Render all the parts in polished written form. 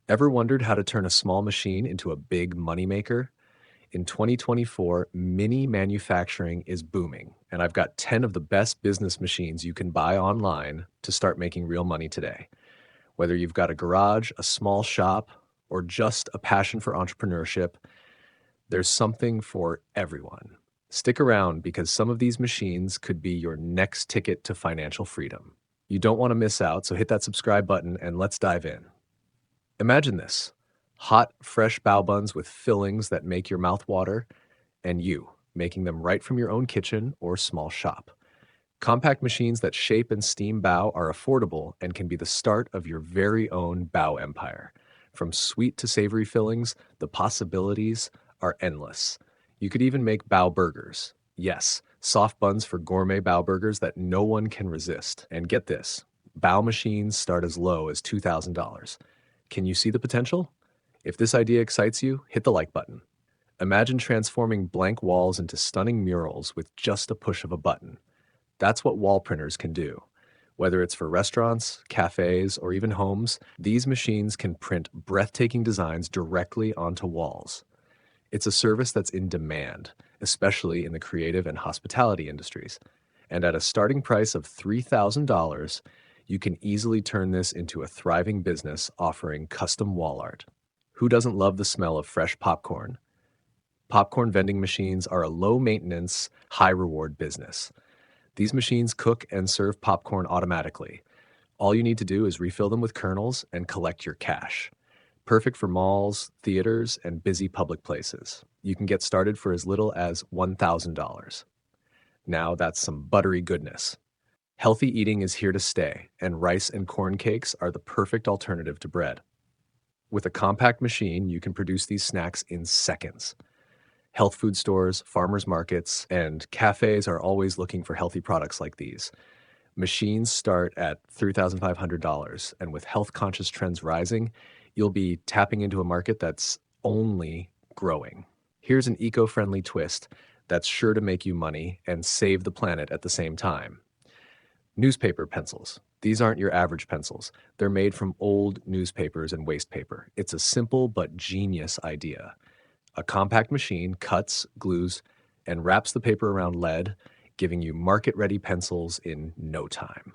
Ever wondered how to turn a small machine into a big moneymaker? In 2024, mini manufacturing is booming, and I've got 10 of the best business machines you can buy online to start making real money today. Whether you've got a garage, a small shop, or just a passion for entrepreneurship, there's something for everyone. Stick around because some of these machines could be your next ticket to financial freedom. You don't want to miss out, so hit that subscribe button and let's dive in. Imagine this: hot, fresh bao buns with fillings that make your mouth water, and you making them right from your own kitchen or small shop. Compact machines that shape and steam bao are affordable and can be the start of your very own bao empire. From sweet to savory fillings, the possibilities are endless. You could even make bao burgers. Yes, soft buns for gourmet bao burgers that no one can resist. And get this: bao machines start as low as $2,000. Can you see the potential? If this idea excites you, hit the like button. Imagine transforming blank walls into stunning murals with just a push of a button. That's what wall printers can do. Whether it's for restaurants, cafes, or even homes, these machines can print breathtaking designs directly onto walls. It's a service that's in demand, especially in the creative and hospitality industries. And at a starting price of $3,000, you can easily turn this into a thriving business offering custom wall art. Who doesn't love the smell of fresh popcorn? Popcorn vending machines are a low maintenance, high reward business. These machines cook and serve popcorn automatically. All you need to do is refill them with kernels and collect your cash. Perfect for malls, theaters, and busy public places. You can get started for as little as $1,000. Now that's some buttery goodness. Healthy eating is here to stay, and rice and corn cakes are the perfect alternative to bread. With a compact machine, you can produce these snacks in seconds. Health food stores, farmers markets, and cafes are always looking for healthy products like these. Machines start at $3,500, and with health conscious trends rising, you'll be tapping into a market that's only growing. Here's an eco friendly twist that's sure to make you money and save the planet at the same time. Newspaper pencils. These aren't your average pencils. They're made from old newspapers and waste paper. It's a simple but genius idea. A compact machine cuts, glues, and wraps the paper around lead, giving you market-ready pencils in no time.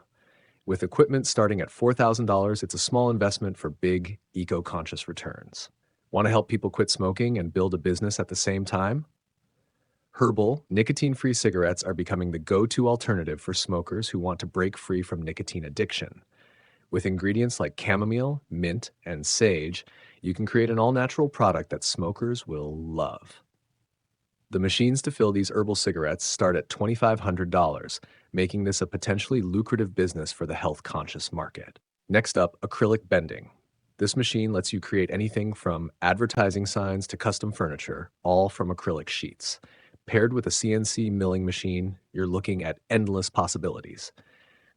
With equipment starting at $4,000, it's a small investment for big, eco-conscious returns. Want to help people quit smoking and build a business at the same time? Herbal, nicotine-free cigarettes are becoming the go-to alternative for smokers who want to break free from nicotine addiction. With ingredients like chamomile, mint, and sage, you can create an all-natural product that smokers will love. The machines to fill these herbal cigarettes start at $2,500, making this a potentially lucrative business for the health-conscious market. Next up, Acrylicbending. This machine lets you create anything from advertising signs to custom furniture, all from acrylic sheets. Paired with a CNC milling machine, you're looking at endless possibilities.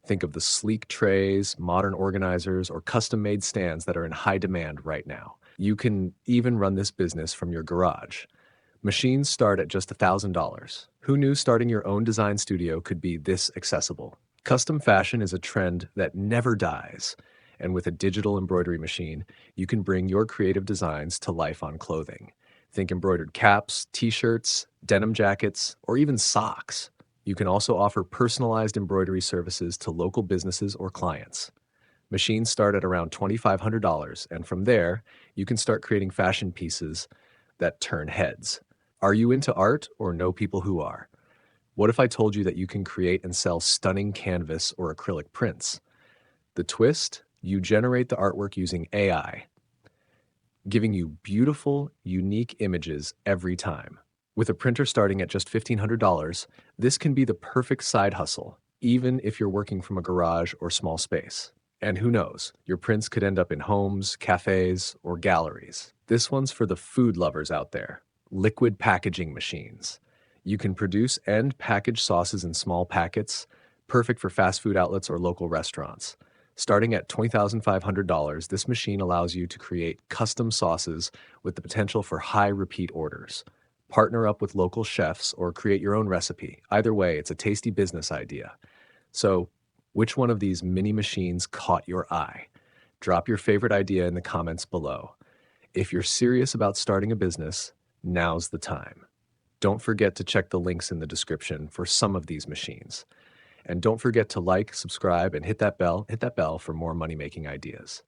Think of the sleek trays, modern organizers, or custom-made stands that are in high demand right now. You can even run this business from your garage. Machines start at just $1,000. Who knew starting your own design studio could be this accessible? Custom fashion is a trend that never dies, and with a digital embroidery machine, you can bring your creative designs to life on clothing. Think embroidered caps, t-shirts, denim jackets, or even socks. You can also offer personalized embroidery services to local businesses or clients. Machines start at around $2,500, and from there, you can start creating fashion pieces that turn heads. Are you into art or know people who are? What if I told you that you can create and sell stunning canvas or acrylic prints? The twist? You generate the artwork using AI, giving you beautiful, unique images every time. With a printer starting at just $1,500, this can be the perfect side hustle, even if you're working from a garage or small space. And who knows, your prints could end up in homes, cafes, or galleries. This one's for the food lovers out there. Liquid packaging machines. You can produce and package sauces in small packets, perfect for fast food outlets or local restaurants. Starting at $20,500, this machine allows you to create custom sauces with the potential for high repeat orders. Partner up with local chefs or create your own recipe. Either way, it's a tasty business idea. So, which one of these mini machines caught your eye? Drop your favorite idea in the comments below. If you're serious about starting a business, now's the time. Don't forget to check the links in the description for some of these machines. And don't forget to like, subscribe, and hit that bell for more money-making ideas.